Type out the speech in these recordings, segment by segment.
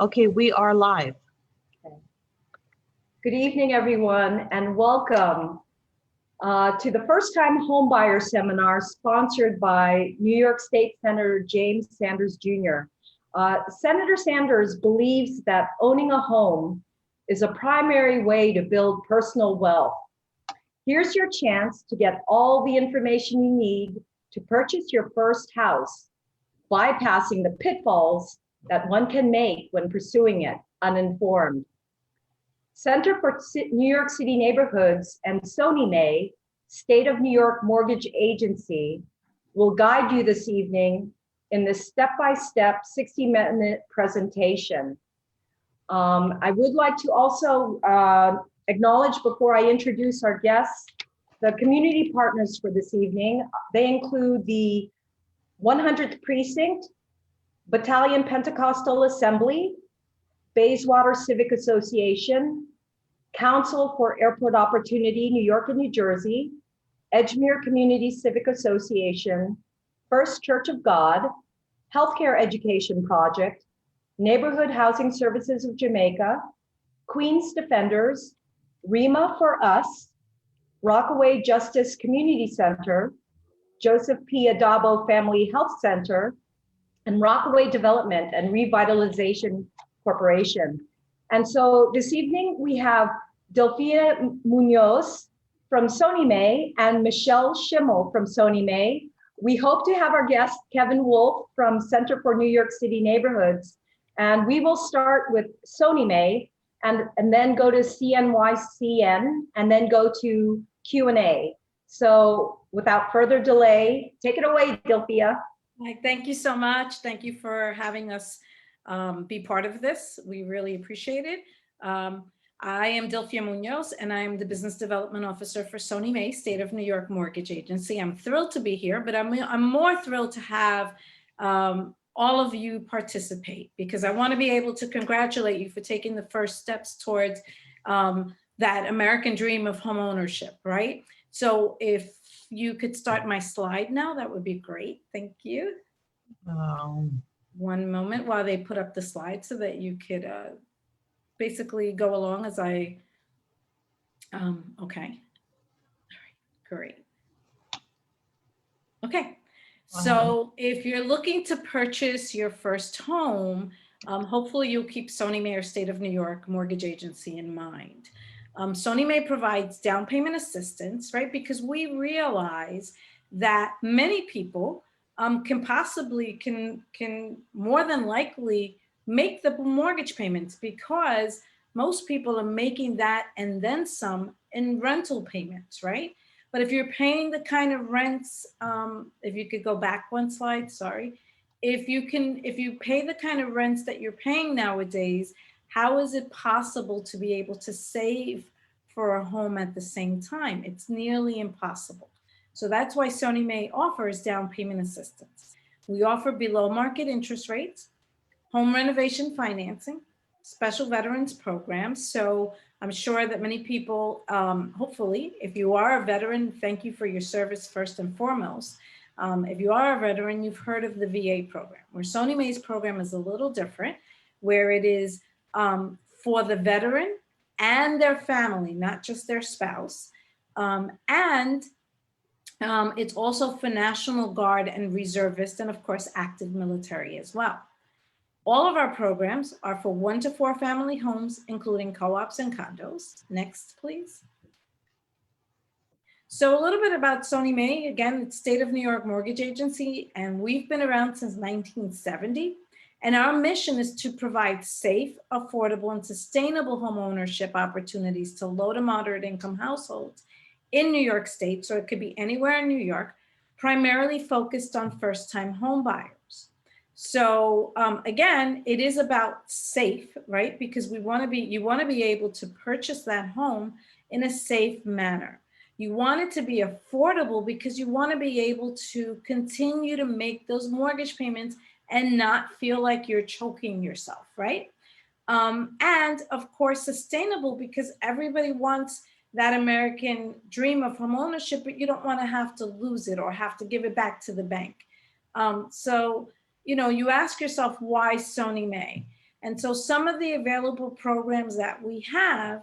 Okay, we are live. Okay. Good evening, everyone, and welcome to the first time Homebuyer seminar sponsored by New York State Senator James Sanders Jr. Senator Sanders believes that owning a home is a primary way to build personal wealth. Here's your chance to get all the information you need to purchase your first house, bypassing the pitfalls that one can make when pursuing it uninformed. Center for New York City Neighborhoods and Sony May, State of New York Mortgage Agency, will guide you this evening in this step-by-step 60-minute presentation. I would like to also acknowledge, before I introduce our guests, the community partners for this evening. They include the 100th Precinct, Battalion Pentecostal Assembly, Bayswater Civic Association, Council for Airport Opportunity, New York and New Jersey, Edgemere Community Civic Association, First Church of God, Healthcare Education Project, Neighborhood Housing Services of Jamaica, Queens Defenders, REMA for Us, Rockaway Justice Community Center, Joseph P. Adabo Family Health Center, and Rockaway Development and Revitalization Corporation. And so this evening we have Delphia Munoz from Sony May and Michelle Schimmel from Sony May. We hope to have our guest Kevin Wolf from Center for New York City Neighborhoods. And we will start with Sony May and then go to CNYCN and then go to Q&A. So without further delay, take it away, Delphia. Thank you so much. Thank you for having us be part of this. We really appreciate it. I am Delphia Munoz, and I am the Business Development Officer for Sony May, State of New York Mortgage Agency. I'm thrilled to be here, but I'm more thrilled to have all of you participate, because I want to be able to congratulate you for taking the first steps towards that American dream of homeownership, right? So if you could start my slide now, that would be great. Thank you. One moment while they put up the slide so that you could basically go along as I, okay. All right, great. Okay, so if you're looking to purchase your first home, hopefully you'll keep Sony May, State of New York Mortgage Agency in mind. Sony May provides down payment assistance, right? Because we realize that many people can more than likely make the mortgage payments, because most people are making that and then some in rental payments, right? But if you're paying the kind of rents, if you could go back one slide, sorry. If you pay the kind of rents that you're paying nowadays, how is it possible to be able to save for a home at the same time? It's nearly impossible. So that's why Sony May offers down payment assistance. We offer below market interest rates, home renovation financing, special veterans programs. So I'm sure that many people, hopefully, if you are a veteran, thank you for your service first and foremost. If you are a veteran, you've heard of the VA program, where Sony May's program is a little different, where it is for the veteran and their family, not just their spouse. It's also for National Guard and reservists, and of course, active military as well. All of our programs are for 1 to 4 family homes, including co-ops and condos. Next, please. So a little bit about Sony May. Again, it's State of New York Mortgage Agency, and we've been around since 1970. And our mission is to provide safe, affordable, and sustainable home ownership opportunities to low to moderate income households in New York State. So it could be anywhere in New York, primarily focused on first-time home buyers. So again, it is about safe, right? Because you want to be able to purchase that home in a safe manner. You want it to be affordable because you want to be able to continue to make those mortgage payments and not feel like you're choking yourself, right? And of course, sustainable, because everybody wants that American dream of homeownership, but you don't want to have to lose it or have to give it back to the bank. So, you know, you ask yourself, why Sony May? And so some of the available programs that we have,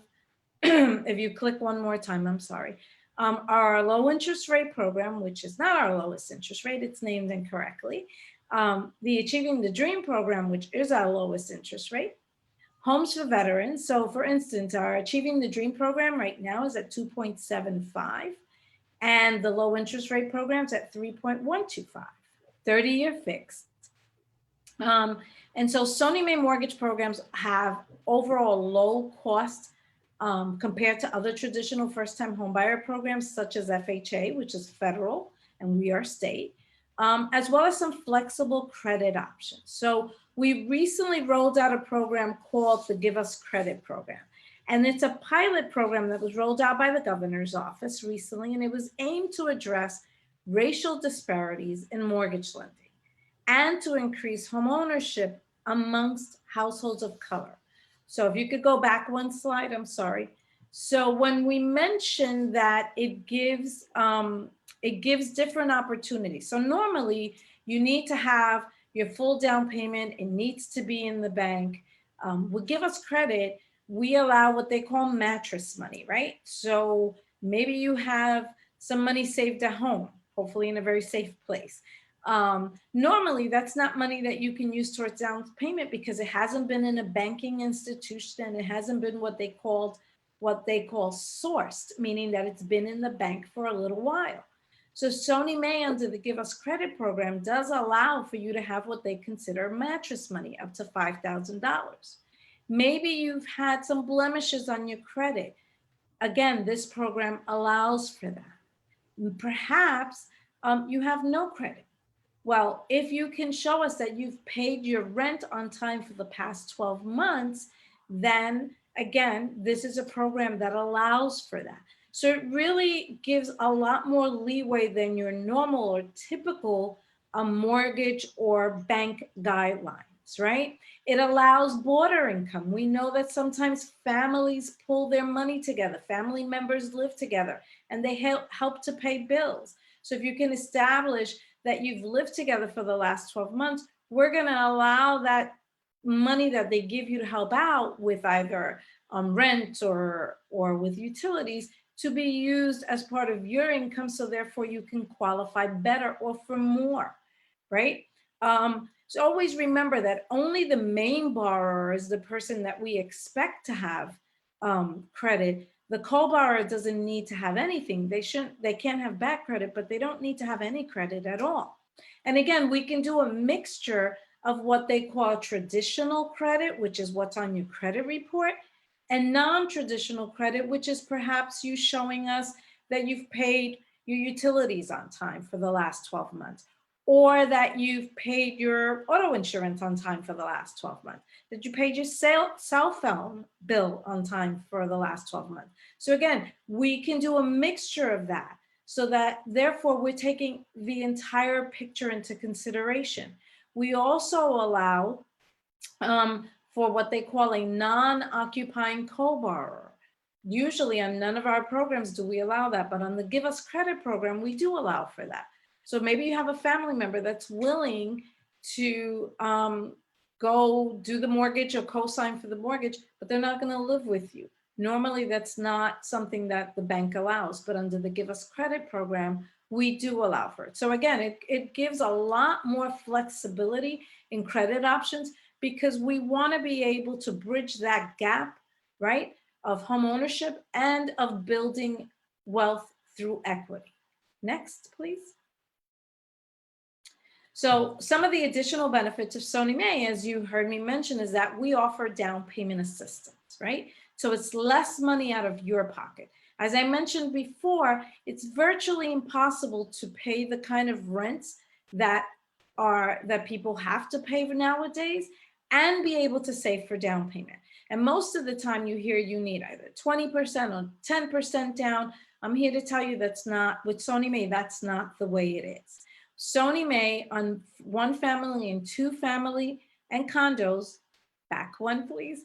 if you click one more time, I'm sorry, our low interest rate program, which is not our lowest interest rate, it's named incorrectly. The Achieving the Dream program, which is our lowest interest rate. Homes for veterans. So for instance, our Achieving the Dream program right now is at 2.75, and the low interest rate programs at 3.125, 30-year fixed. And so Sony Mae mortgage programs have overall low cost compared to other traditional first-time homebuyer programs such as FHA, which is federal, and we are state, as well as some flexible credit options. So we recently rolled out a program called the Give Us Credit program. And it's a pilot program that was rolled out by the governor's office recently, and it was aimed to address racial disparities in mortgage lending and to increase homeownership amongst households of color. So if you could go back one slide, I'm sorry. So when we mentioned that it gives different opportunities. So normally you need to have your full down payment. It needs to be in the bank. With Give Us Credit, we allow what they call mattress money, right? So maybe you have some money saved at home, hopefully in a very safe place. Normally that's not money that you can use towards down payment because it hasn't been in a banking institution. It hasn't been what they call sourced, meaning that it's been in the bank for a little while. So Sony Mae under the Give Us Credit program does allow for you to have what they consider mattress money up to $5,000. Maybe you've had some blemishes on your credit. Again, this program allows for that. Perhaps you have no credit. Well, if you can show us that you've paid your rent on time for the past 12 months, then again, this is a program that allows for that. So it really gives a lot more leeway than your normal or typical mortgage or bank guidelines, right? It allows border income. We know that sometimes families pull their money together, family members live together, and they help to pay bills. So if you can establish that you've lived together for the last 12 months, we're going to allow that money that they give you to help out with either rent or with utilities to be used as part of your income. So therefore you can qualify better or for more, right? So always remember that only the main borrower is the person that we expect to have credit. The co-borrower doesn't need to have anything. They can't have bad credit, but they don't need to have any credit at all. And again, we can do a mixture of what they call traditional credit, which is what's on your credit report, and non-traditional credit, which is perhaps you showing us that you've paid your utilities on time for the last 12 months, or that you've paid your auto insurance on time for the last 12 months, that you paid your cell phone bill on time for the last 12 months. So again, we can do a mixture of that so that therefore we're taking the entire picture into consideration. We also allow for what they call a non-occupying co-borrower. Usually on none of our programs do we allow that, but on the Give Us Credit program, we do allow for that. So maybe you have a family member that's willing to go do the mortgage or co-sign for the mortgage, but they're not going to live with you. Normally, that's not something that the bank allows, but under the Give Us Credit program, we do allow for it. So again, it gives a lot more flexibility in credit options because we want to be able to bridge that gap, right, of home ownership and of building wealth through equity. Next, please. So some of the additional benefits of Sony Mae, as you heard me mention, is that we offer down payment assistance, right? So it's less money out of your pocket. As I mentioned before, it's virtually impossible to pay the kind of rents that people have to pay nowadays and be able to save for down payment. And most of the time you hear you need either 20% or 10% down. I'm here to tell you that's not, with Sony Mae, that's not the way it is. Sony Mae on one family and two family and condos, back one please,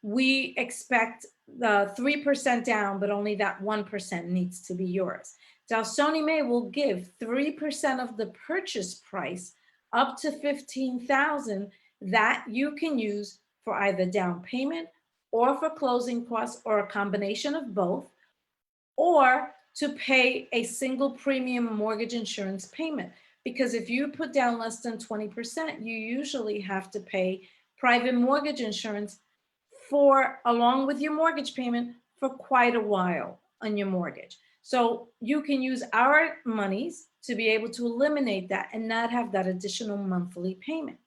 we expect the 3% down, but only that 1% needs to be yours. Now Sony Mae will give 3% of the purchase price up to $15,000 that you can use for either down payment or for closing costs or a combination of both, or to pay a single premium mortgage insurance payment. Because if you put down less than 20%, you usually have to pay private mortgage insurance for, along with your mortgage payment, for quite a while on your mortgage. So you can use our monies to be able to eliminate that and not have that additional monthly payment.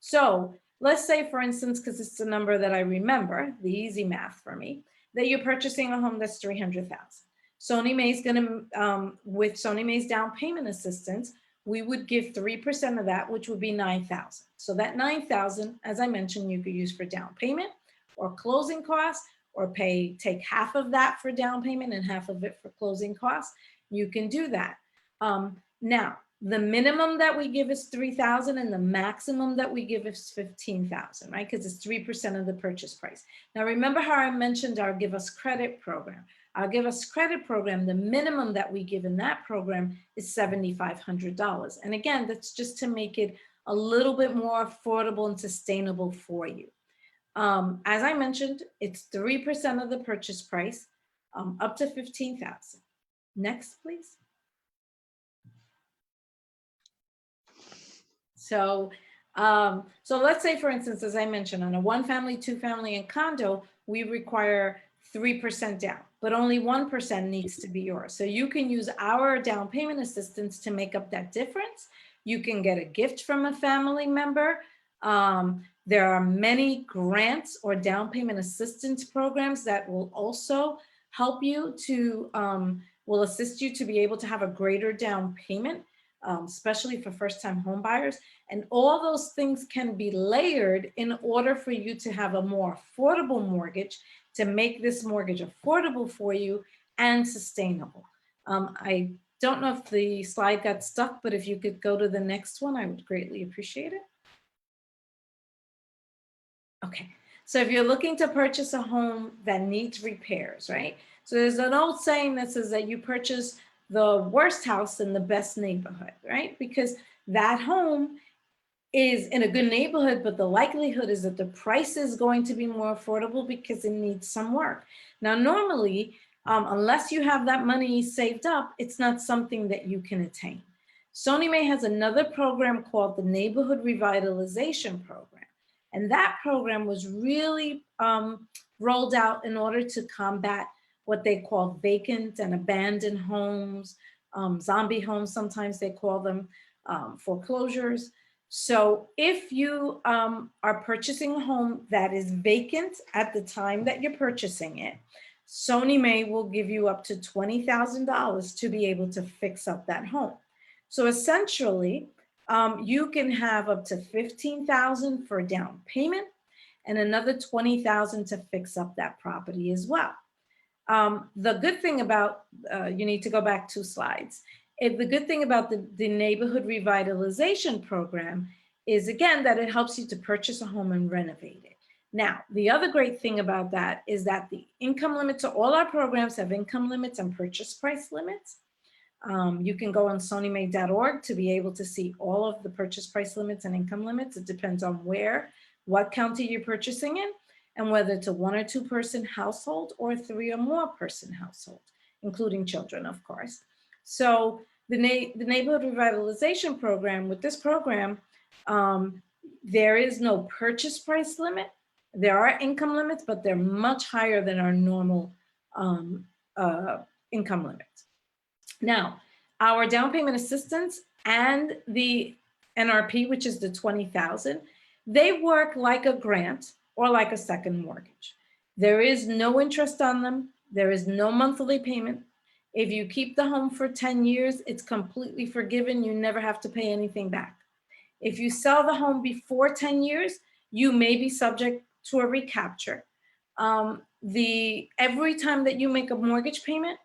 So let's say, for instance, because it's the number that I remember, the easy math for me, that you're purchasing a home that's 300,000. Sony Mae is going to, with Sony Mae's down payment assistance, we would give 3% of that, which would be 9,000. So that 9,000, as I mentioned, you could use for down payment or closing costs, or take half of that for down payment and half of it for closing costs. You can do that. Now, the minimum that we give is 3,000 and the maximum that we give is 15,000, right? Because it's 3% of the purchase price. Now, remember how I mentioned our Give Us Credit program. Our Give Us Credit program, the minimum that we give in that program is $7,500. And again, that's just to make it a little bit more affordable and sustainable for you. As I mentioned, it's 3% of the purchase price, up to 15,000. Next, please. So let's say, for instance, as I mentioned, on a 1-family, 2-family, and condo, we require 3% down, but only 1% needs to be yours. So you can use our down payment assistance to make up that difference. You can get a gift from a family member. There are many grants or down payment assistance programs that will also help you to, will assist you to be able to have a greater down payment, especially for first-time home buyers. And all those things can be layered in order for you to have a more affordable mortgage, to make this mortgage affordable for you and sustainable. I don't know if the slide got stuck, but if you could go to the next one, I would greatly appreciate it. Okay, so if you're looking to purchase a home that needs repairs, right? So there's an old saying that says that you purchase the worst house in the best neighborhood, right? Because that home is in a good neighborhood, but the likelihood is that the price is going to be more affordable because it needs some work. Now, normally, unless you have that money saved up, it's not something that you can attain. Sony Mae has another program called the Neighborhood Revitalization Program. And that program was really rolled out in order to combat what they call vacant and abandoned homes, zombie homes, sometimes they call them, foreclosures. So if you are purchasing a home that is vacant at the time that you're purchasing it, Sony Mae will give you up to $20,000 to be able to fix up that home. So essentially, you can have up to $15,000 for down payment and another $20,000 to fix up that property as well. The good thing about, you need to go back 2 slides. The good thing about the Neighborhood Revitalization Program is, again, that it helps you to purchase a home and renovate it. Now, the other great thing about that is that the income limits, so all our programs have income limits and purchase price limits. You can go on SonyMae.org to be able to see all of the purchase price limits and income limits. It depends on what county you're purchasing in, and whether it's a 1 or 2 person household or a 3 or more person household, including children, of course. So the Neighborhood Revitalization Program, with this program, there is no purchase price limit. There are income limits, but they're much higher than our normal income limits. Now, our down payment assistance and the NRP, which is the $20,000, they work like a grant or like a second mortgage. There is no interest on them. There is no monthly payment. If you keep the home for 10 years, it's completely forgiven. You never have to pay anything back. If you sell the home before 10 years, you may be subject to a recapture. Every time that you make a mortgage payment,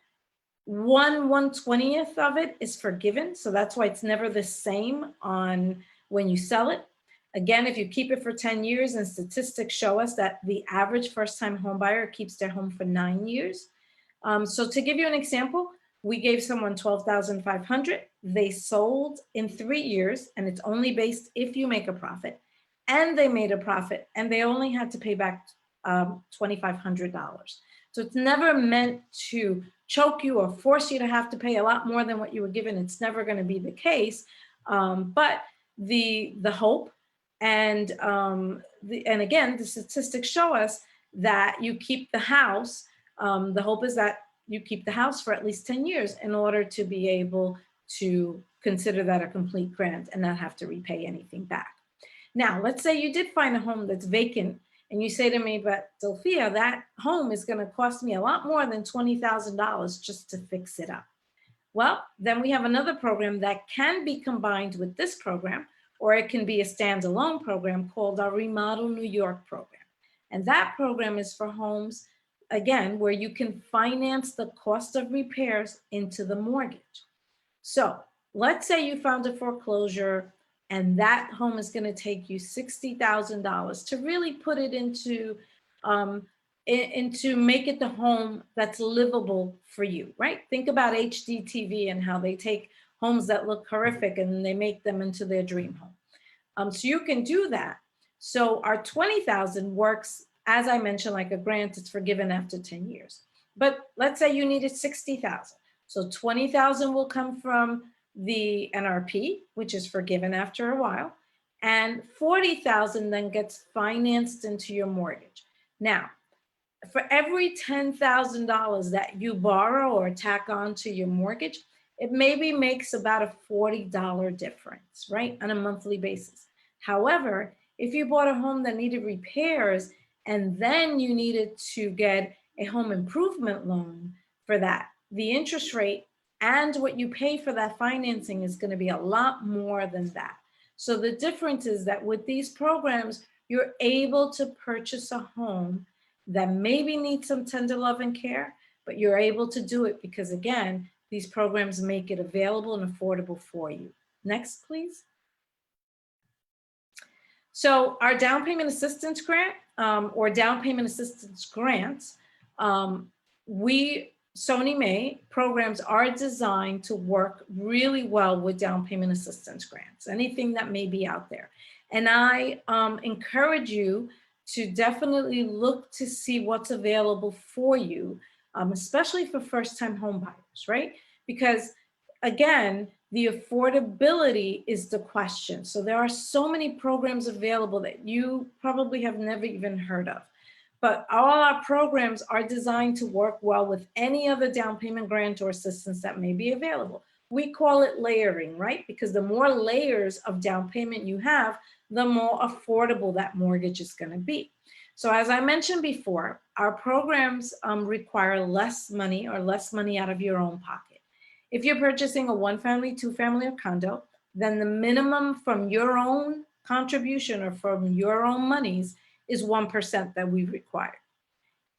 1/120th of it is forgiven. So that's why it's never the same on when you sell it. Again, if you keep it for 10 years, and statistics show us that the average first-time home buyer keeps their home for 9 years. So to give you an example, we gave someone $12,500. They sold in 3 years, and it's only based if you make a profit. and they made a profit and they only had to pay back $2,500. So it's never meant to choke you or force you to have to pay a lot more than what you were given. It's never going to be the case. But the hope and again, the statistics show us that you keep the house. The hope is that you keep the house for at least 10 years in order to be able to consider that a complete grant and not have to repay anything back. Now, let's say you did find a home that's vacant and you say to me, but Sophia, that home is going to cost me a lot more than $20,000 just to fix it up. Well, then we have another program that can be combined with this program, or it can be a standalone program called our Remodel New York program. And that program is for homes, again, where you can finance the cost of repairs into the mortgage. So let's say you found a foreclosure and that home is going to take you $60,000 to really put it into make it the home that's livable for you, right? Think about HGTV and how they take homes that look horrific and they make them into their dream home. So you can do that. So our $20,000 works, as I mentioned, like a grant. It's forgiven after 10 years. But let's say you needed $60,000. So $20,000 will come from the NRP, which is forgiven after a while, and $40,000 then gets financed into your mortgage. Now, for every $10,000 that you borrow or tack on to your mortgage, it maybe makes about a $40 difference, right, on a monthly basis. However, if you bought a home that needed repairs and then you needed to get a home improvement loan for that, the interest rate and what you pay for that financing is going to be a lot more than that. So the difference is that with these programs, you're able to purchase a home that maybe needs some tender love and care, but you're able to do it because, again, these programs make it available and affordable for you. Next, please. So our down payment assistance grant or down payment assistance grants, Sony Mae programs are designed to work really well with down payment assistance grants, anything that may be out there. And I encourage you to definitely look to see what's available for you, especially for first-time home buyers, right? Because again, the affordability is the question. So there are so many programs available that you probably have never even heard of. But all our programs are designed to work well with any other down payment grant or assistance that may be available. We call it layering, right? Because the more layers of down payment you have, the more affordable that mortgage is going to be. So as I mentioned before, our programs require less money or less money out of your own pocket. If you're purchasing a one-family, two-family, or condo, then the minimum from your own contribution or from your own monies is 1% that we require.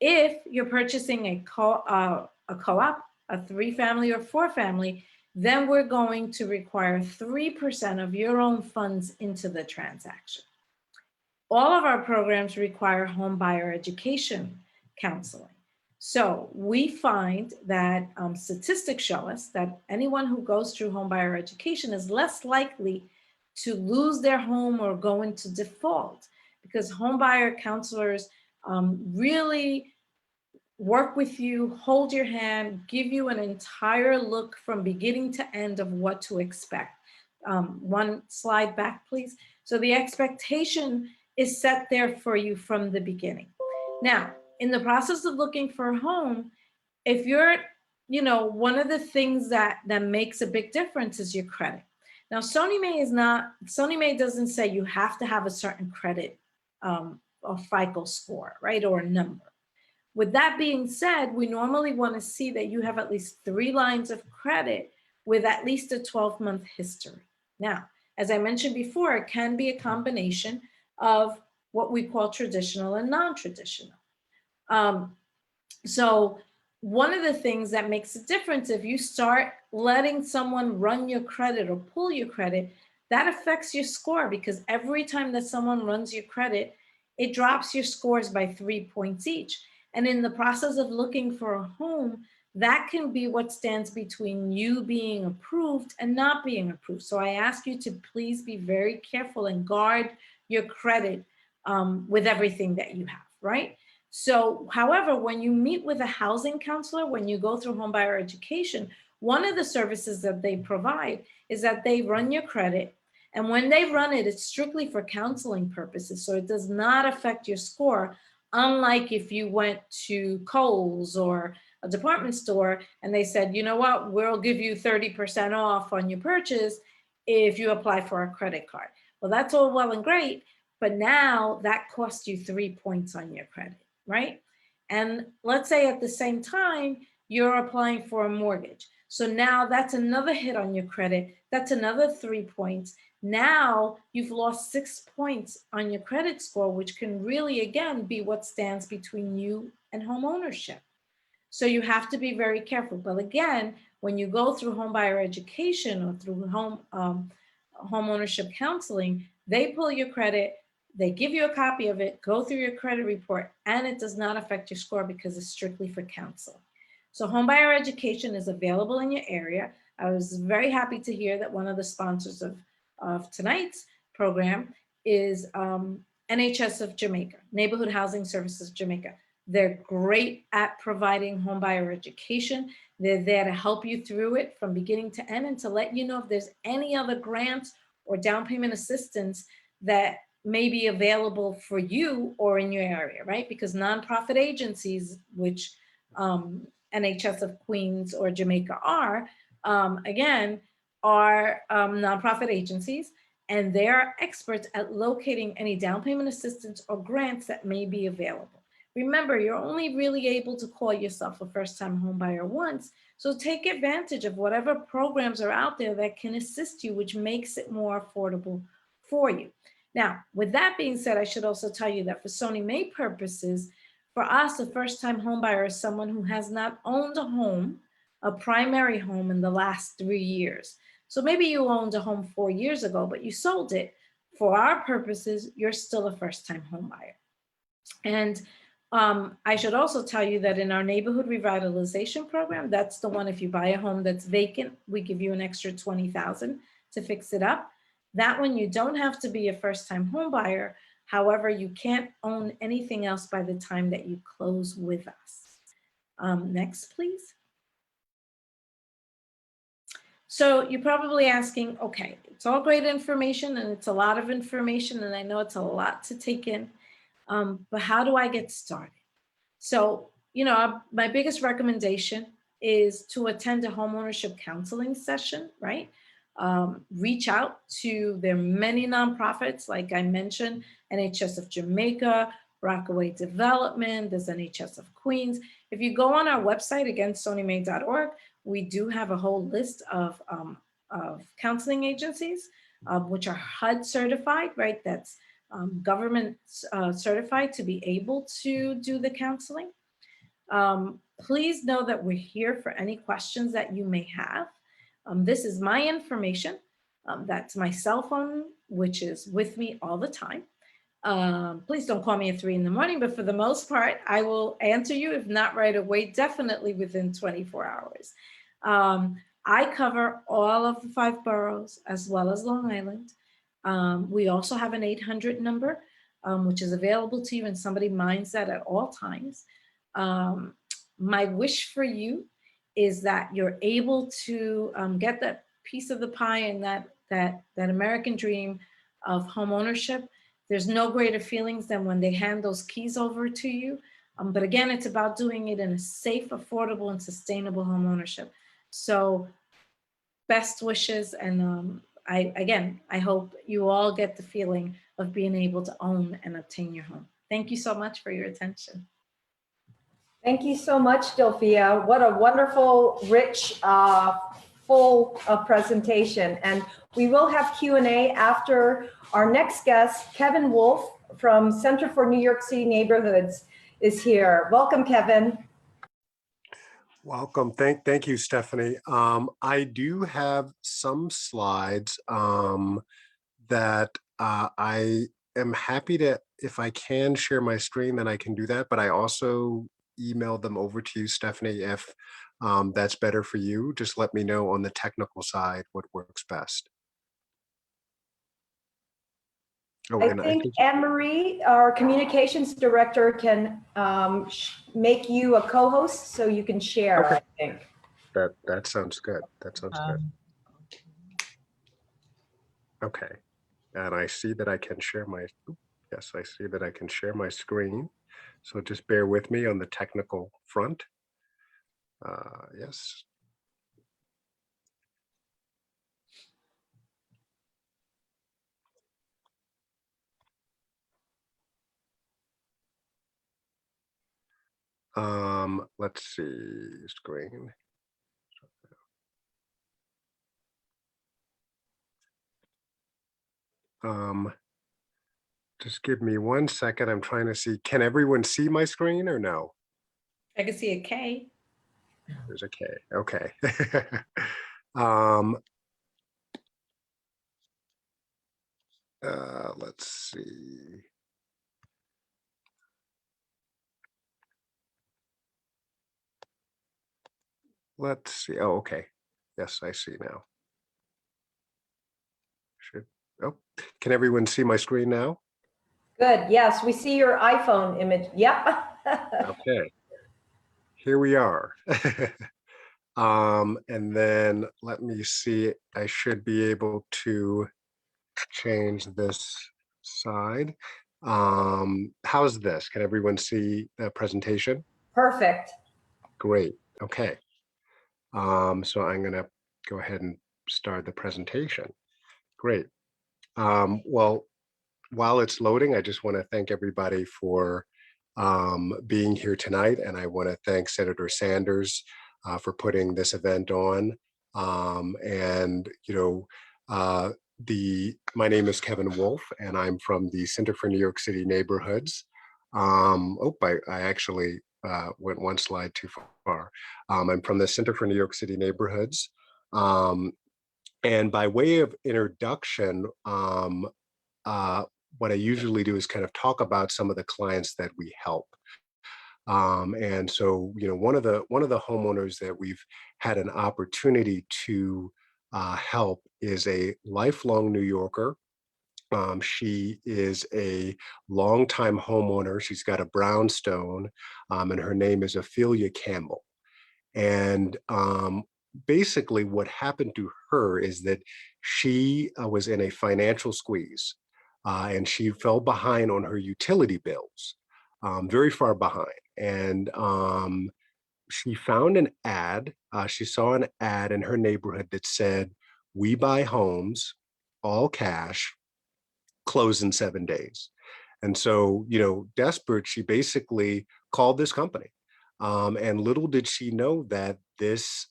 If you're purchasing a co-op, a three-family or four-family, then we're going to require 3% of your own funds into the transaction. All of our programs require home buyer education counseling. So we find that statistics show us that anyone who goes through home buyer education is less likely to lose their home or go into default, because home buyer counselors really work with you, hold your hand, give you an entire look from beginning to end of what to expect. One slide back, please. So the expectation is set there for you from the beginning. Now, in the process of looking for a home, if you're, one of the things that makes a big difference is your credit. Now, Sony Mae doesn't say you have to have a certain credit or FICO score, right, or a number. With that being said, we normally want to see that you have at least 3 lines of credit with at least a 12-month history. Now, as I mentioned before, it can be a combination of what we call traditional and non-traditional. So one of the things that makes a difference, if you start letting someone run your credit or pull your credit, that affects your score, because every time that someone runs your credit, it drops your scores by 3 points each. And in the process of looking for a home, that can be what stands between you being approved and not being approved. So I ask you to please be very careful and guard your credit with everything that you have, right? So, however, when you meet with a housing counselor, when you go through homebuyer education, one of the services that they provide is that they run your credit. And when they run it, it's strictly for counseling purposes. So it does not affect your score, unlike if you went to Kohl's or a department store and they said, you know what, we'll give you 30% off on your purchase if you apply for a credit card. Well, that's all well and great, but now that costs you 3 points on your credit, right? And let's say at the same time, you're applying for a mortgage. So now that's another hit on your credit. That's another 3 points. Now you've lost 6 points on your credit score, which can really, again, be what stands between you and home ownership. So you have to be very careful. But again, when you go through homebuyer education or through home ownership counseling, they pull your credit, they give you a copy of it, go through your credit report, and it does not affect your score because it's strictly for counsel. So homebuyer education is available in your area. I was very happy to hear that one of the sponsors of tonight's program is NHS of Jamaica, Neighborhood Housing Services Jamaica. They're great at providing homebuyer education. They're there to help you through it from beginning to end and to let you know if there's any other grants or down payment assistance that may be available for you or in your area, right? Because nonprofit agencies, which NHS of Queens or Jamaica are, again, are nonprofit agencies, and they are experts at locating any down payment assistance or grants that may be available. Remember, you're only really able to call yourself a first-time homebuyer once, so take advantage of whatever programs are out there that can assist you, which makes it more affordable for you. Now, with that being said, I should also tell you that for Sony May purposes, for us, a first-time homebuyer is someone who has not owned a home, a primary home, in the last 3 years. So maybe you owned a home 4 years ago, but you sold it. For our purposes, you're still a first-time homebuyer. And I should also tell you that in our neighborhood revitalization program, that's the one, if you buy a home that's vacant, we give you an extra $20,000 to fix it up. That one, you don't have to be a first-time homebuyer. However, you can't own anything else by the time that you close with us. Next, please. So you're probably asking, okay, it's all great information and it's a lot of information and I know it's a lot to take in, but how do I get started? So, you know, my biggest recommendation is to attend a homeownership counseling session, right? Reach out to, there are many nonprofits, like I mentioned, NHS of Jamaica, Rockaway Development, there's NHS of Queens. If you go on our website, again, sonymay.org, we do have a whole list of counseling agencies, which are HUD certified, right? That's government certified to be able to do the counseling. Please know that we're here for any questions that you may have. This is my information. That's my cell phone, which is with me all the time. Please don't call me at 3 in the morning, but for the most part, I will answer you, if not right away, definitely within 24 hours. I cover all of the 5 boroughs as well as Long Island. We also have an 800 number, which is available to you, and somebody minds that at all times. My wish for you is that you're able to get that piece of the pie and that American dream of home ownership. There's no greater feelings than when they hand those keys over to you. But again, it's about doing it in a safe, affordable, and sustainable home ownership. So best wishes. And I hope you all get the feeling of being able to own and obtain your home. Thank you so much for your attention. Thank you so much, Delphia. What a wonderful, rich, full presentation. And we will have Q&A after our next guest, Kevin Wolf from Center for New York City Neighborhoods is here. Welcome, Kevin. Welcome. Thank you, Stephanie. I do have some slides that I am happy to, if I can share my screen, then I can do that. But I also emailed them over to you, Stephanie, if that's better for you. Just let me know on the technical side what works best. Oh, I and I think think, Anne Marie, our communications director, can make you a co-host so you can share, okay, I think. that sounds good. That sounds good. Okay. And I see that I can share my, yes, I see that I can share my screen. So just bear with me on the technical front. Yes. Let's see, screen. Um, just give me 1 second. I'm trying to see, can everyone see my screen or no? I can see a K. There's a K. Okay. um, let's see. Let's see. Oh, okay. Yes, I see now. Should, oh, can everyone see my screen now? Good. Yes, we see your iPhone image. Yep. Okay, here we are. And then let me see, I should be able to change this side. How's this? Can everyone see the presentation? Perfect. Great. Okay. So I'm gonna go ahead and start the presentation. Great. Well, while it's loading, I just want to thank everybody for being here tonight, and I want to thank Senator Sanders for putting this event on. And my name is Kevin Wolf, and I'm from the Center for New York City Neighborhoods. I actually went one slide too far. I'm from the Center for New York City Neighborhoods. Um, and by way of introduction, what I usually do is kind of talk about some of the clients that we help. And so, one of the homeowners that we've had an opportunity to help is a lifelong New Yorker. She is a longtime homeowner. She's got a brownstone, and her name is Ophelia Campbell. And basically, what happened to her is that she was in a financial squeeze and she fell behind on her utility bills, very far behind. And she found an ad, she saw an ad in her neighborhood that said, "We buy homes, all cash, close in 7 days." And so, desperate, she basically called this company. And little did she know that this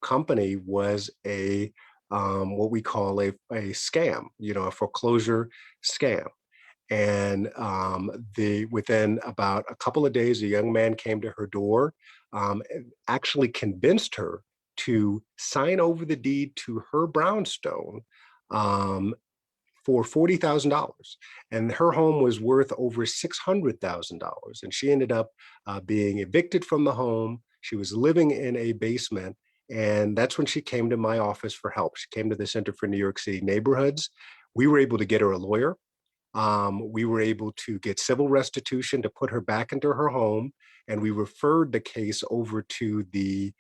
company was a what we call a scam, a foreclosure scam. And within about a couple of days, a young man came to her door, and actually convinced her to sign over the deed to her brownstone, um, for $40,000, and her home was worth over $600,000. And she ended up being evicted from the home. She was living in a basement, and that's when she came to my office for help. She came to the Center for New York City Neighborhoods. We were able to get her a lawyer. We were able to get civil restitution to put her back into her home, and we referred the case over to the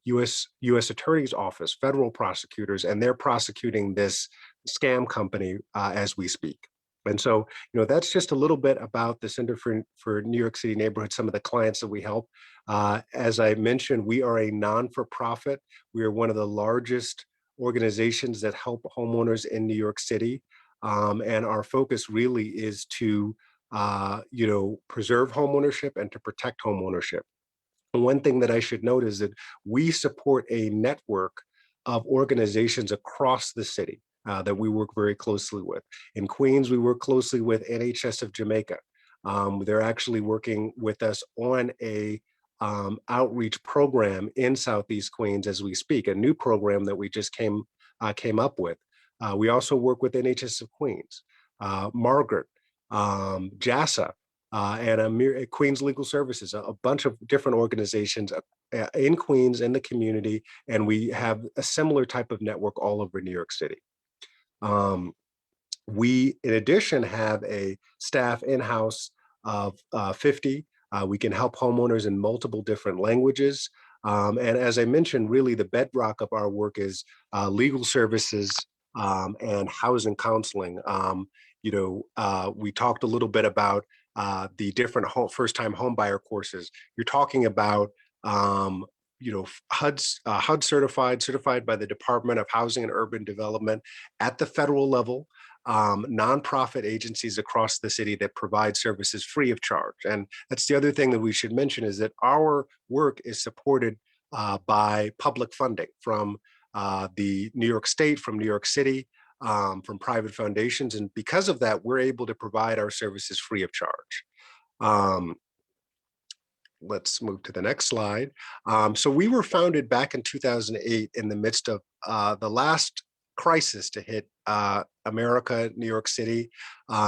U.S. Attorney's Office, federal prosecutors, and they're prosecuting this scam company as we speak. And so, that's just a little bit about the Center for New York City Neighborhood, some of the clients that we help. As I mentioned, we are a non-for-profit. We are one of the largest organizations that help homeowners in New York City. And our focus really is to, preserve homeownership and to protect homeownership. And one thing that I should note is that we support a network of organizations across the city that we work very closely with. In Queens, we work closely with NHS of Jamaica. They're actually working with us on a outreach program in Southeast Queens as we speak, a new program that we just came up with. We also work with NHS of Queens, Margaret, JASA, and Queens Legal Services, a bunch of different organizations in Queens, in the community, and we have a similar type of network all over New York City. Um, We, in addition, have a staff in-house of 50. We can help homeowners in multiple different languages. And as I mentioned, really the bedrock of our work is legal services and housing counseling. We talked a little bit about the different first-time homebuyer courses. You're talking about HUD certified by the Department of Housing and Urban Development at the federal level, nonprofit agencies across the city that provide services free of charge. And that's the other thing that we should mention, is that our work is supported by public funding from the New York State, from New York City, from private foundations. And because of that, we're able to provide our services free of charge. Let's move to the next slide. So we were founded back in 2008 in the midst of the last crisis to hit America, New York City,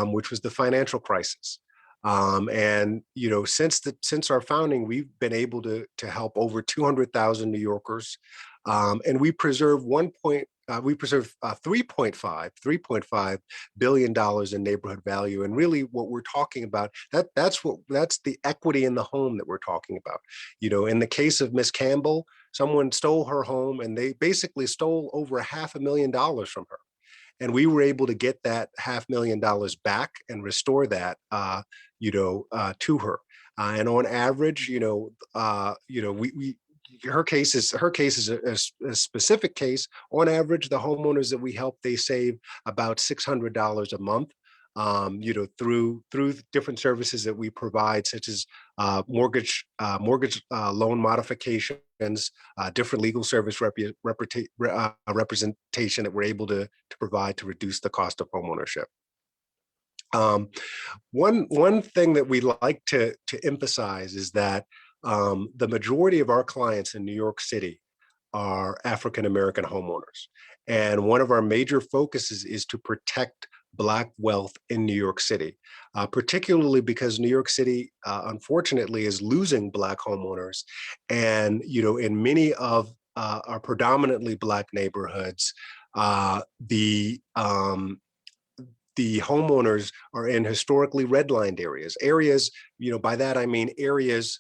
which was the financial crisis. And since our founding, we've been able to help over 200,000 New Yorkers, and we preserve 3.5 billion dollars in neighborhood value. And really, what we're talking about, that's the equity in the home that we're talking about. In the case of Miss Campbell, someone stole her home, and they basically stole over $500,000 from her. And we were able to get that $500,000 back and restore that, to her. And on average, we her case is a specific case. On average, the homeowners that we help, they save about $600 a month. Through different services that we provide, such as mortgage loan modifications, different legal service representation that we're able to provide to reduce the cost of homeownership. One thing that we like to emphasize is that the majority of our clients in New York City are African American homeowners. And one of our major focuses is to protect Black wealth in New York City, particularly because New York City, unfortunately, is losing Black homeowners. And, in many of our predominantly Black neighborhoods, the homeowners are in historically redlined areas, by that I mean areas,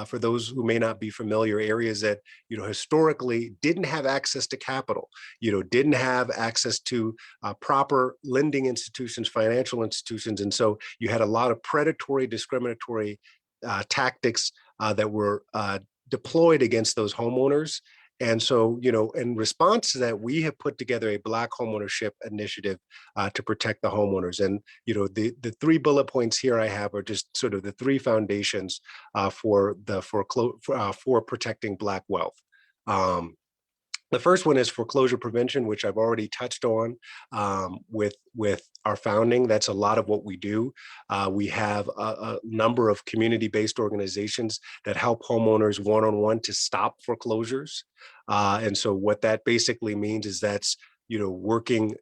for those who may not be familiar, areas that, historically didn't have access to capital, didn't have access to proper lending institutions, financial institutions. And so you had a lot of predatory, discriminatory tactics that were deployed against those homeowners. And so, in response to that, we have put together a Black homeownership initiative to protect the homeowners. And, the 3 bullet points here I have are just sort of the 3 foundations for protecting Black wealth. The first one is foreclosure prevention, which I've already touched on with our founding. That's a lot of what we do. We have a number of community-based organizations that help homeowners one-on-one to stop foreclosures. And so what that basically means is that's, working,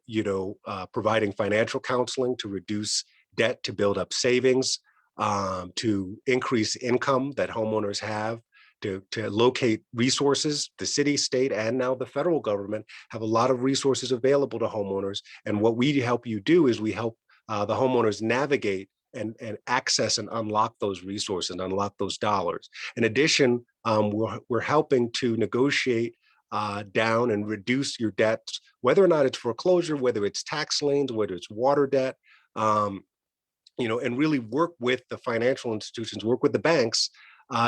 providing financial counseling to reduce debt, to build up savings, to increase income that homeowners have, to locate resources. The city, state, and now the federal government have a lot of resources available to homeowners. And what we help you do is we help the homeowners navigate and access and unlock those resources and unlock those dollars. In addition, we're helping to negotiate down and reduce your debts, whether or not it's foreclosure, whether it's tax liens, whether it's water debt, and really work with the financial institutions, work with the banks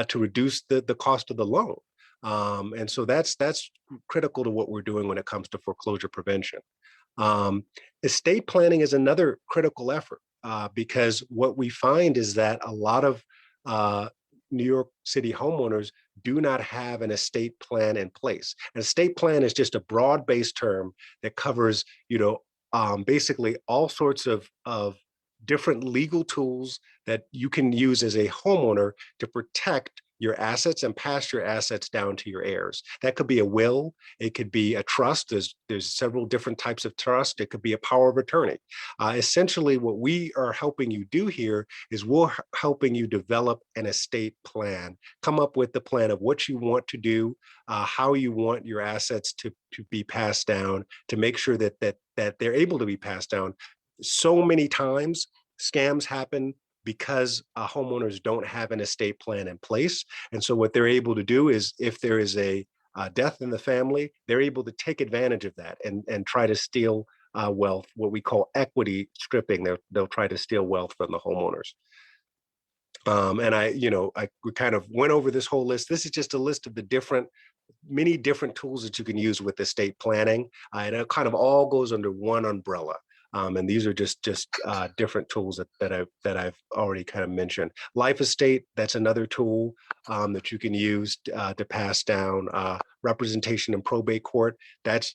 to reduce the cost of the loan. And so that's critical to what we're doing when it comes to foreclosure prevention. Estate planning is another critical effort because what we find is that a lot of New York City homeowners do not have an estate plan in place. An estate plan is just a broad-based term that covers, basically all sorts of different legal tools that you can use as a homeowner to protect your assets and pass your assets down to your heirs. That could be a will, it could be a trust. There's several different types of trust. It could be a power of attorney. Essentially, what we are helping you do here is we're helping you develop an estate plan, come up with the plan of what you want to do, how you want your assets to be passed down, to make sure that they're able to be passed down so many times scams happen because homeowners don't have an estate plan in place. And so what they're able to do is, if there is a death in the family, they're able to take advantage of that and try to steal wealth, what we call equity stripping. They'll try to steal wealth from the homeowners. And we kind of went over this whole list. This is just a list of the many different tools that you can use with estate planning. And it kind of all goes under one umbrella. And these are just different tools that I've already kind of mentioned. Life estate, that's another tool that you can use to pass down representation in probate court. That's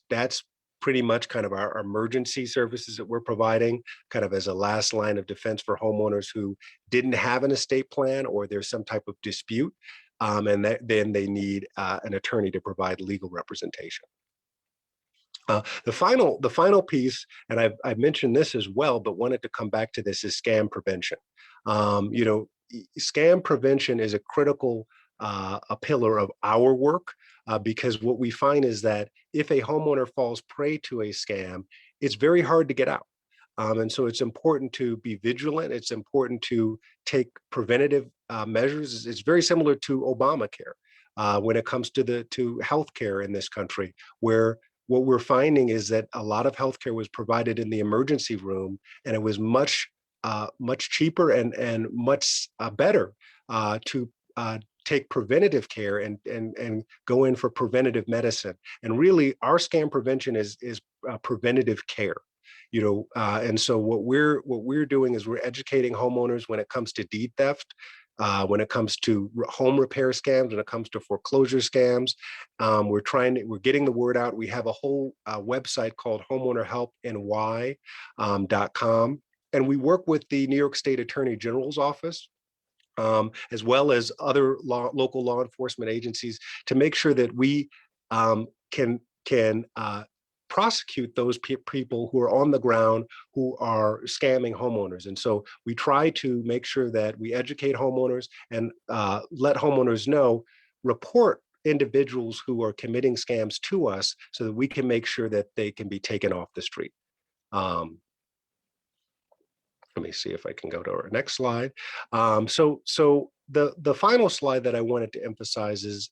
pretty much kind of our emergency services that we're providing, kind of as a last line of defense for homeowners who didn't have an estate plan, or there's some type of dispute, and then they need an attorney to provide legal representation. The final piece, and I've mentioned this as well, but wanted to come back to this, is scam prevention. Scam prevention is a critical a pillar of our work, because what we find is that if a homeowner falls prey to a scam, it's very hard to get out. And so it's important to be vigilant. It's important to take preventative measures. It's very similar to Obamacare when it comes to healthcare in this country, where what we're finding is that a lot of healthcare was provided in the emergency room, and it was much cheaper and much better to take preventative care and go in for preventative medicine. And really, our scam prevention is preventative care. And so what we're doing is we're educating homeowners when it comes to deed theft, when it comes to home repair scams, when it comes to foreclosure scams. We're getting the word out. We have a whole website called homeownerhelpny.com, and we work with the New York State Attorney General's office, as well as other local law enforcement agencies, to make sure that we can prosecute those people who are on the ground who are scamming homeowners. And so we try to make sure that we educate homeowners and let homeowners know, report individuals who are committing scams to us, so that we can make sure that they can be taken off the street. Let me see if I can go to our next slide. So the final slide that I wanted to emphasize is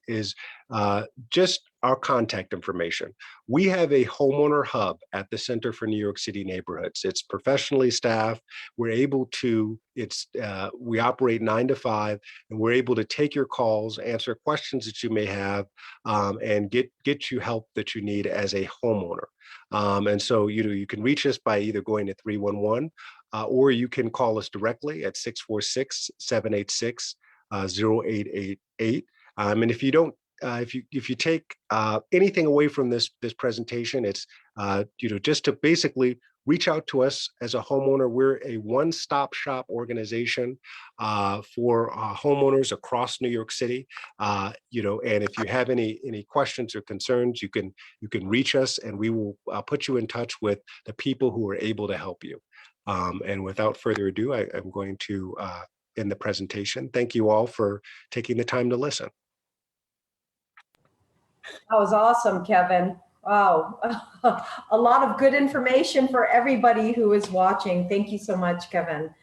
just our contact information. We have a homeowner hub at the Center for New York City Neighborhoods. It's professionally staffed. We're able to, we operate 9 to 5, and we're able to take your calls, answer questions that you may have, and get you help that you need as a homeowner. And so, you can reach us by either going to 311, or you can call us directly at 646-786-0888. And if you don't, if you take anything away from this presentation, it's just to basically reach out to us as a homeowner. We're a one-stop shop organization for homeowners across New York City. And if you have any questions or concerns, you can reach us, and we will put you in touch with the people who are able to help you. And without further ado, I'm going to end the presentation. Thank you all for taking the time to listen. That was awesome, Kevin. Wow. A lot of good information for everybody who is watching. Thank you so much, Kevin.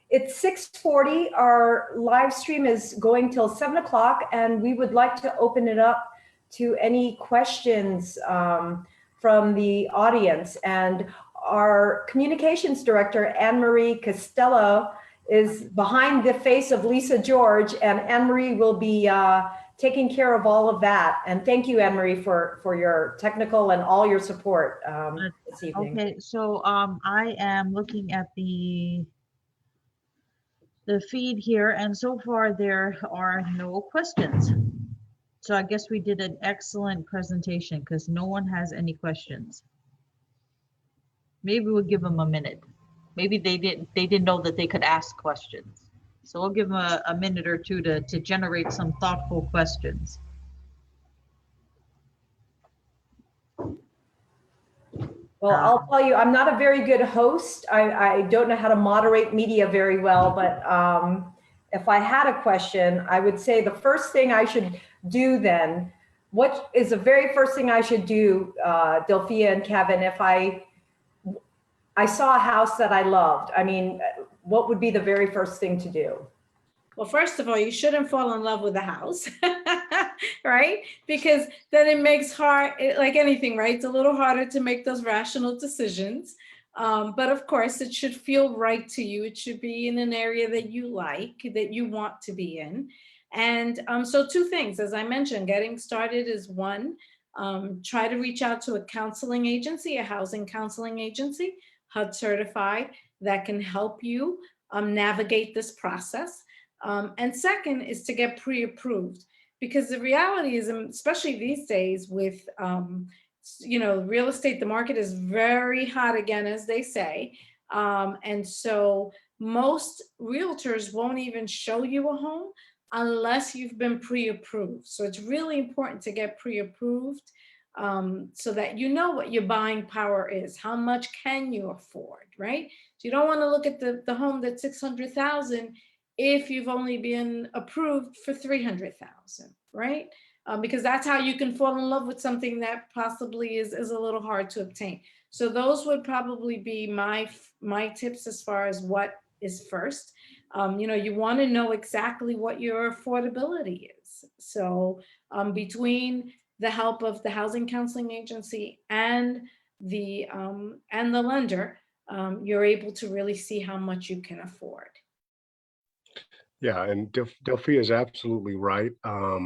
It's 6:40. Our live stream is going till 7 o'clock, and we would like to open it up to any questions from the audience. And our communications director, Anne-Marie Costello, is behind the face of Lisa George, and Anne-Marie will be taking care of all of that. And thank you, Anne-Marie, for your technical and all your support this evening. Okay, so I am looking at the feed here, and so far there are no questions. So I guess we did an excellent presentation because no one has any questions. Maybe we'll give them a minute. Maybe they didn't know that they could ask questions. So we'll give them a minute or two to generate some thoughtful questions. Well, I'll tell you, I'm not a very good host. I don't know how to moderate media very well, but if I had a question, I would say the first thing I should do then, what is the very first thing I should do, Delphia and Kevin, I saw a house that I loved. I mean, what would be the very first thing to do? Well, first of all, you shouldn't fall in love with the house, right? Because then it makes like anything, right? It's a little harder to make those rational decisions. But of course, it should feel right to you. It should be in an area that you like, that you want to be in. And so two things, as I mentioned, getting started is one. Try to reach out to a counseling agency, a housing counseling agency, HUD certified, that can help you navigate this process. And second is to get pre-approved, because the reality is, especially these days with, real estate, the market is very hot again, as they say. And so most realtors won't even show you a home unless you've been pre-approved. So it's really important to get pre-approved so that you know what your buying power is. How much can you afford, right? So you don't want to look at the home that's 600,000 if you've only been approved for 300,000, right? Because that's how you can fall in love with something that possibly is a little hard to obtain. So those would probably be my tips as far as what is first. You want to know exactly what your affordability is. So between the help of the housing counseling agency and the lender, you're able to really see how much you can afford. Yeah, and Delphia is absolutely right. I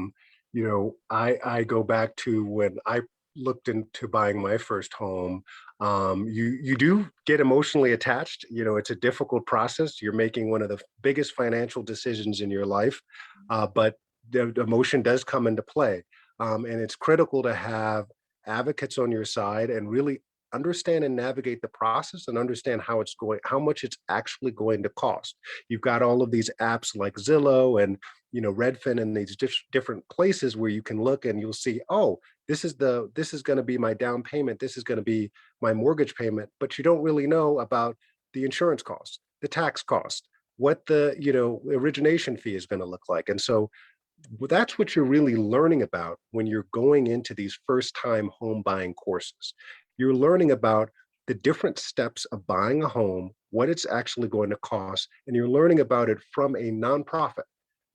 go back to when I looked into buying my first home. You do get emotionally attached. It's a difficult process. You're making one of the biggest financial decisions in your life, but the emotion does come into play, and it's critical to have advocates on your side and really understand and navigate the process and understand how much it's actually going to cost. You've got all of these apps like Zillow and Redfin and these different places where you can look and you'll see, oh, this is going to be my down payment, this is going to be my mortgage payment, but you don't really know about the insurance cost, the tax cost, what the origination fee is going to look like. And so that's what you're really learning about when you're going into these first time home buying courses. You're learning about the different steps of buying a home, what it's actually going to cost, and you're learning about it from a nonprofit.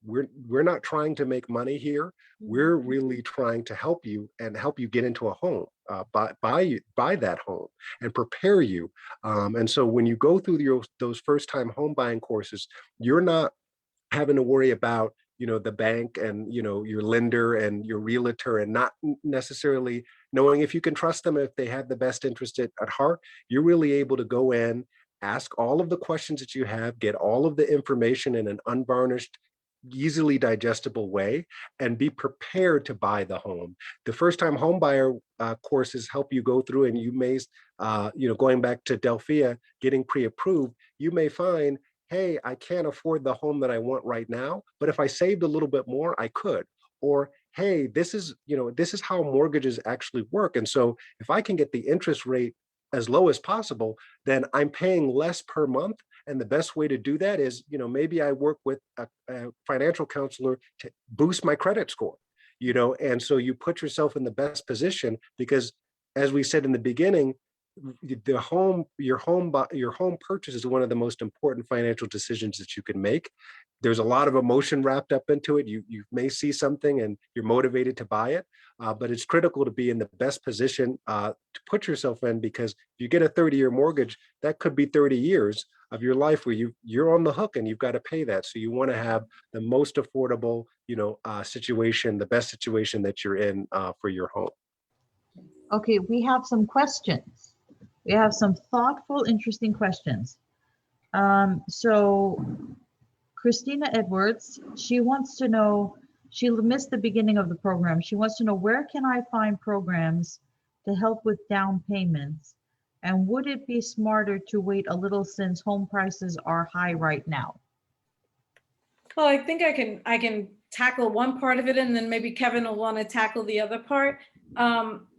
We're not trying to make money here. We're really trying to help you and help you get into a home, buy that home, and prepare you. And so when you go through those first time home buying courses, you're not having to worry about the bank and your lender and your realtor, and not necessarily knowing if you can trust them, if they have the best interest at heart. You're really able to go in, ask all of the questions that you have, get all of the information in an unvarnished, easily digestible way, and be prepared to buy the home. The first time home buyer courses help you go through, and you may going back to Delphia, getting pre-approved, you may find, hey, I can't afford the home that I want right now, but if I saved a little bit more, I could. Or, hey, this is how mortgages actually work. And so if I can get the interest rate as low as possible, then I'm paying less per month. And the best way to do that is, maybe I work with a financial counselor to boost my credit score, and so you put yourself in the best position because, as we said in the beginning, your home purchase is one of the most important financial decisions that you can make. There's a lot of emotion wrapped up into it. You may see something and you're motivated to buy it, but it's critical to be in the best position to put yourself in, because if you get a 30-year mortgage, that could be 30 years of your life where you're on the hook and you've got to pay that. So you want to have the most affordable situation, the best situation that you're in for your home. Okay, we have some questions. We have some thoughtful, interesting questions. So Christina Edwards, she wants to know, she missed the beginning of the program. She wants to know, where can I find programs to help with down payments? And would it be smarter to wait a little since home prices are high right now? Well, I think I can tackle one part of it, and then maybe Kevin will want to tackle the other part.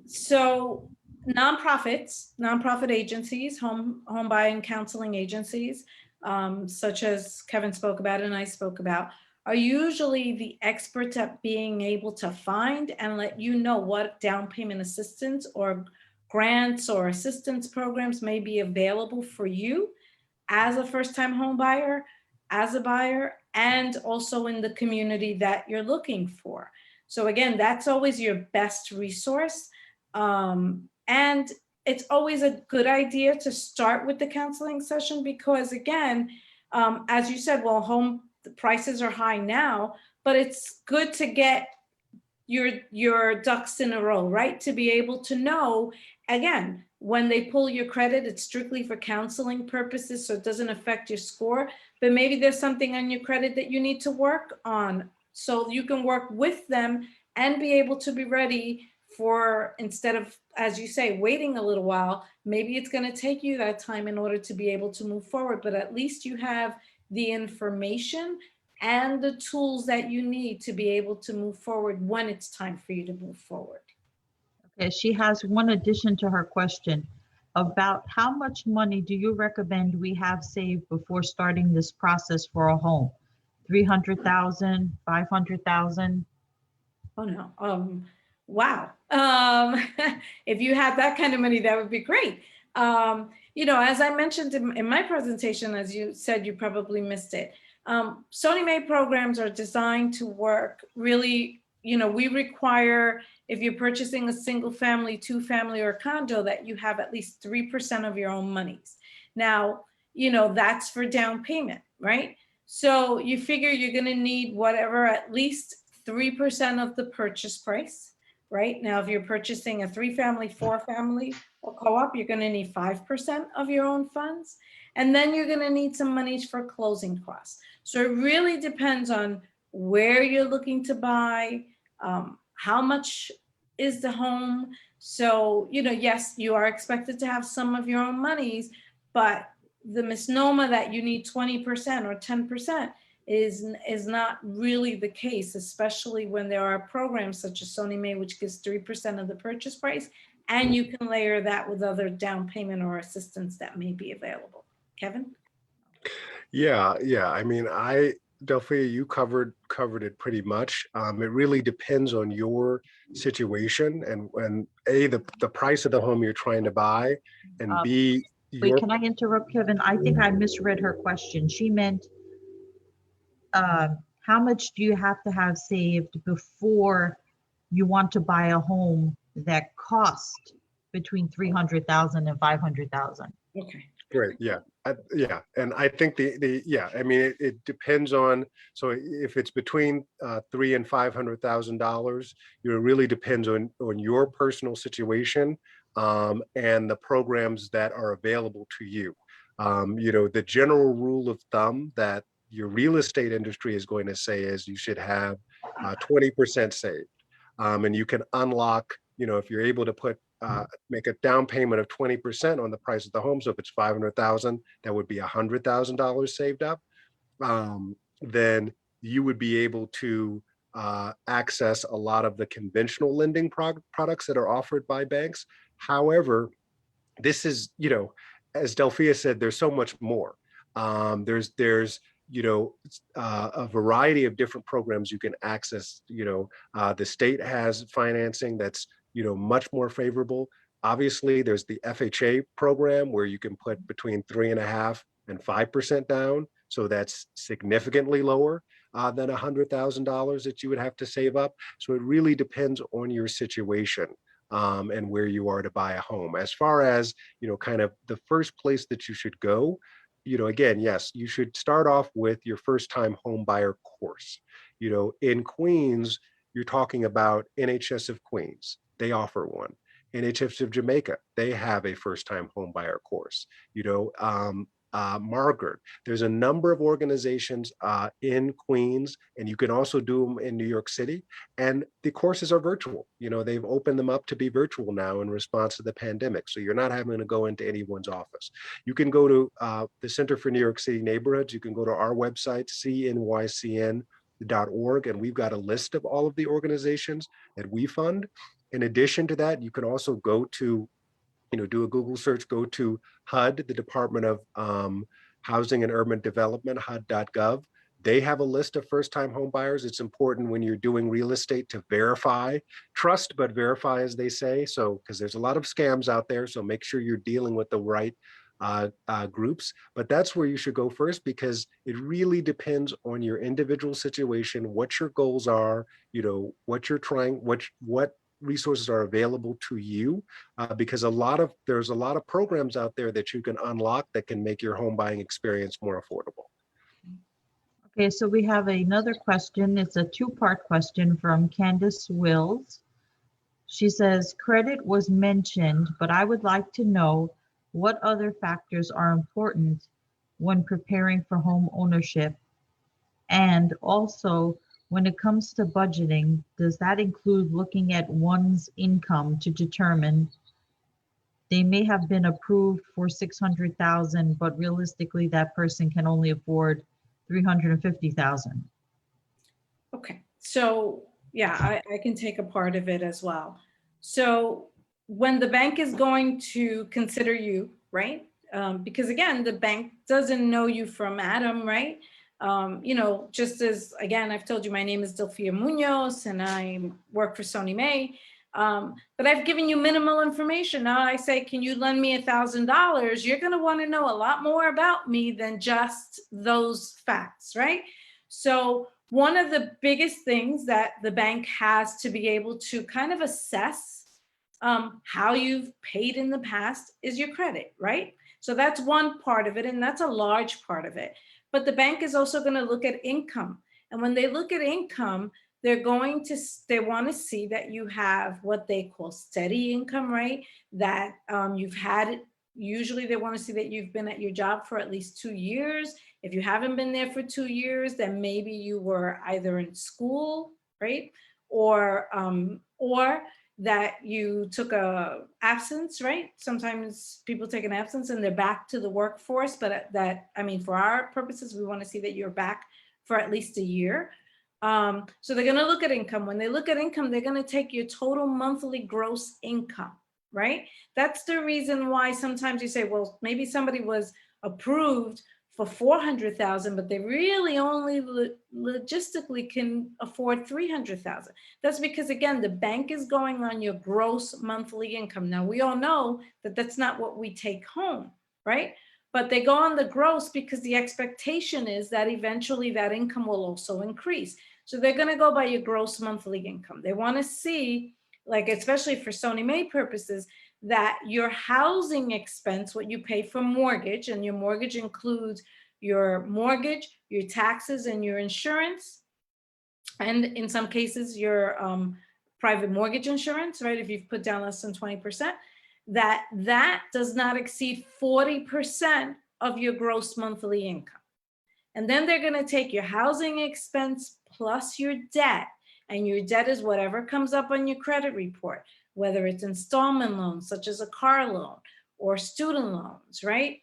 So nonprofit agencies, home buying counseling agencies, such as Kevin spoke about and I spoke about, are usually the experts at being able to find and let you know what down payment assistance or grants or assistance programs may be available for you as a first-time home buyer, as a buyer, and also in the community that you're looking for. So again, that's always your best resource. And it's always a good idea to start with the counseling session because again, as you said, well, the prices are high now, but it's good to get your ducks in a row, right? To be able to know, again, when they pull your credit, it's strictly for counseling purposes, so it doesn't affect your score, but maybe there's something on your credit that you need to work on. So you can work with them and be able to be ready for, instead of, as you say, waiting a little while, maybe it's going to take you that time in order to be able to move forward, but at least you have the information and the tools that you need to be able to move forward when it's time for you to move forward. Okay, she has one addition to her question. About how much money do you recommend we have saved before starting this process for a home? 300,000, 500,000? Oh no, wow. If you had that kind of money, that would be great. As I mentioned in my presentation, as you said, you probably missed it. Sony May programs are designed to work really, we require, if you're purchasing a single family, two family, or condo, that you have at least 3% of your own monies. Now, that's for down payment, right? So you figure you're going to need whatever, at least 3% of the purchase price, right? Now, if you're purchasing a 3-family, 4-family, or co-op, you're going to need 5% of your own funds. And then you're going to need some monies for closing costs. So it really depends on where you're looking to buy, how much is the home. So, yes, you are expected to have some of your own monies, but the misnomer that you need 20% or 10% is not really the case, especially when there are programs such as Sony May, which gives 3% of the purchase price, and you can layer that with other down payment or assistance that may be available. Kevin? Yeah. I mean, Delphia, you covered it pretty much. It really depends on your situation and A, the price of the home you're trying to buy, and Uh, B, Wait, your can I interrupt, Kevin? I think I misread her question. She meant, how much do you have to have saved before you want to buy a home that cost between 300,000 and 500,000? Okay. great. Yeah. Yeah. And I think I mean, it depends on, so if it's between $300,000 and $500,000, it really depends on your personal situation and the programs that are available to you. The general rule of thumb that your real estate industry is going to say is you should have 20% saved. And you can unlock, if you're able to make a down payment of 20% on the price of the home. So if it's 500,000, that would be $100,000 saved up. Then you would be able to access a lot of the conventional lending products that are offered by banks. However, this is, as Delphia said, there's so much more. There's a variety of different programs you can access. The state has financing that's much more favorable. Obviously, there's the FHA program where you can put between 3.5% and 5% down. So that's significantly lower than $100,000 that you would have to save up. So it really depends on your situation and where you are to buy a home. As far as, kind of the first place that you should go, again, yes, you should start off with your first time home buyer course. In Queens, you're talking about NHS of Queens. They offer one. NHS of Jamaica, they have a first time home buyer course. Margaret, there's a number of organizations in Queens, and you can also do them in New York City. And the courses are virtual. They've opened them up to be virtual now in response to the pandemic. So you're not having to go into anyone's office. You can go to the Center for New York City Neighborhoods. You can go to our website, cnycn.org, and we've got a list of all of the organizations that we fund. In addition to that, you can also go to, do a Google search, go to HUD, the Department of Housing and Urban Development, HUD.gov. They have a list of first-time home buyers. It's important when you're doing real estate to verify, trust, but verify, as they say. So, because there's a lot of scams out there. So make sure you're dealing with the right groups. But that's where you should go first, because it really depends on your individual situation, what your goals are, what you're trying, what resources are available to you, because there's a lot of programs out there that you can unlock that can make your home buying experience more affordable. Okay, so we have another question. It's a two-part question from Candace Wills. She says, credit was mentioned, but I would like to know what other factors are important when preparing for home ownership. And also, when it comes to budgeting, does that include looking at one's income to determine they may have been approved for 600,000, but realistically that person can only afford 350,000? Okay, so yeah, I can take a part of it as well. So when the bank is going to consider you, right? Because again, the bank doesn't know you from Adam, right? Just as, again, I've told you, my name is Delphia Munoz and I work for Sony May. But I've given you minimal information. Now I say, can you lend me $1,000? You're going to want to know a lot more about me than just those facts, right? So one of the biggest things that the bank has to be able to kind of assess how you've paid in the past is your credit, right? So that's one part of it, and that's a large part of it. But the bank is also going to look at income. And when they look at income, they want to see that you have what they call steady income, right? That you've had it. Usually they want to see that you've been at your job for at least 2 years. If you haven't been there for 2 years, then maybe you were either in school, right? Or that you took a absence, right? Sometimes people take an absence and they're back to the workforce, but for our purposes, we want to see that you're back for at least a year. So they're going to look at income. When they look at income, they're going to take your total monthly gross income, right? That's the reason why sometimes you say, well, maybe somebody was approved for 400,000, but they really only logistically can afford 300,000. That's because, again, the bank is going on your gross monthly income. Now, we all know that that's not what we take home, right? But they go on the gross because the expectation is that eventually that income will also increase. So they're going to go by your gross monthly income. They want to see, like, especially for Sony May purposes, that your housing expense, what you pay for mortgage, and your mortgage includes your mortgage, your taxes, and your insurance, and in some cases your private mortgage insurance, right? If you've put down less than 20%, that does not exceed 40% of your gross monthly income. And then they're going to take your housing expense plus your debt, and your debt is whatever comes up on your credit report, whether it's installment loans, such as a car loan, or student loans, right?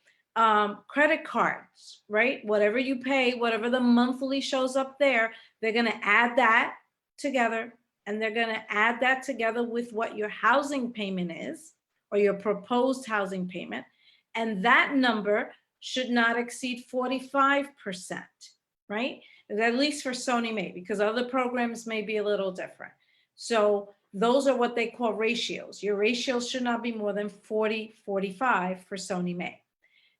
Credit cards, right? Whatever you pay, whatever the monthly shows up there, they're going to add that together, and they're going to add that together with what your housing payment is, or your proposed housing payment. And that number should not exceed 45%, right? At least for Sony May, because other programs may be a little different. So those are what they call ratios. Your ratios should not be more than 40, 45 for Sony May.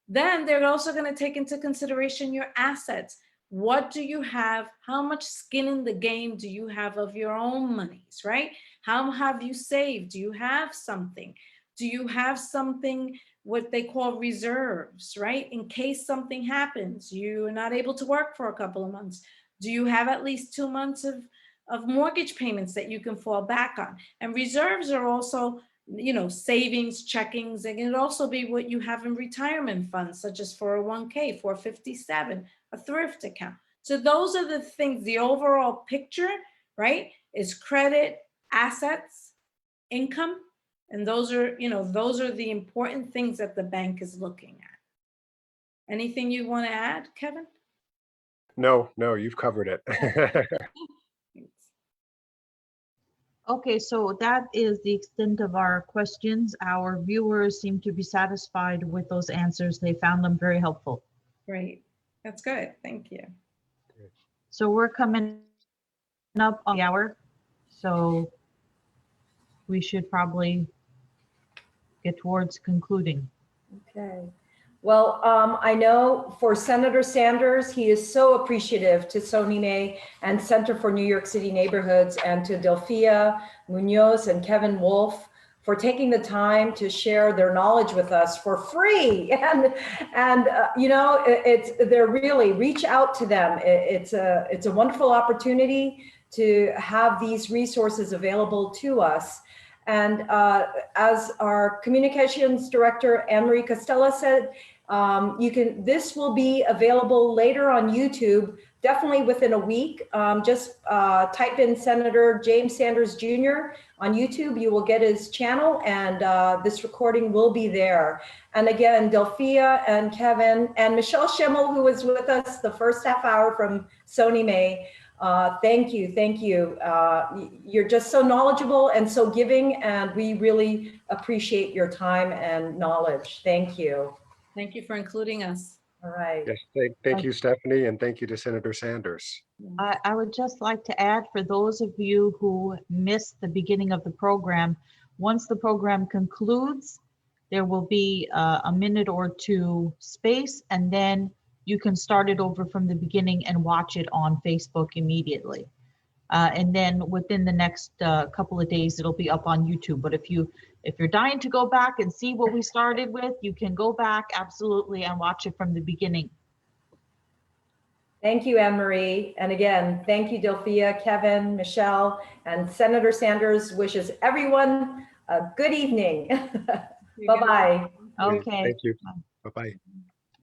Then they're also going to take into consideration your assets. What do you have? How much skin in the game do you have of your own monies, right? How have you saved? Do you have something? Do you have something, what they call reserves, right? In case something happens, you're not able to work for a couple of months. Do you have at least 2 months of mortgage payments that you can fall back on? And reserves are also, savings, checkings. It can also be what you have in retirement funds, such as 401k, 457, a thrift account. So those are the things, the overall picture, right, is credit, assets, income. And those are the important things that the bank is looking at. Anything you want to add, Kevin? No, you've covered it. Okay, so that is the extent of our questions. Our viewers seem to be satisfied with those answers. They found them very helpful. Great. That's good. Thank you. So we're coming up on the hour, so we should probably get towards concluding. Okay. Well, I know for Senator Sanders, he is so appreciative to Sony May and Center for New York City Neighborhoods, and to Delphia Munoz and Kevin Wolf for taking the time to share their knowledge with us for free. And you know, they're really, reach out to them. It's a wonderful opportunity to have these resources available to us. And as our communications director, Anne-Marie Costella, said, this will be available later on YouTube, definitely within a week. Just type in Senator James Sanders Jr. on YouTube. You will get his channel, and this recording will be there. And again, Delphia and Kevin and Michelle Schimmel, who was with us the first half hour from Sony May, thank you, thank you. You're just so knowledgeable and so giving, and we really appreciate your time and knowledge. Thank you. Thank you for including us. All right. Yes, thank you, Stephanie, and thank you to Senator Sanders. I would just like to add, for those of you who missed the beginning of the program, once the program concludes, there will be a minute or two space, and then you can start it over from the beginning and watch it on Facebook immediately. And then within the next couple of days, it'll be up on YouTube. But if you're dying to go back and see what we started with, you can go back absolutely and watch it from the beginning. Thank you, Anne-Marie. And again, thank you, Delphia, Kevin, Michelle, and Senator Sanders wishes everyone a good evening. Bye-bye. Okay. Thank you. Bye-bye.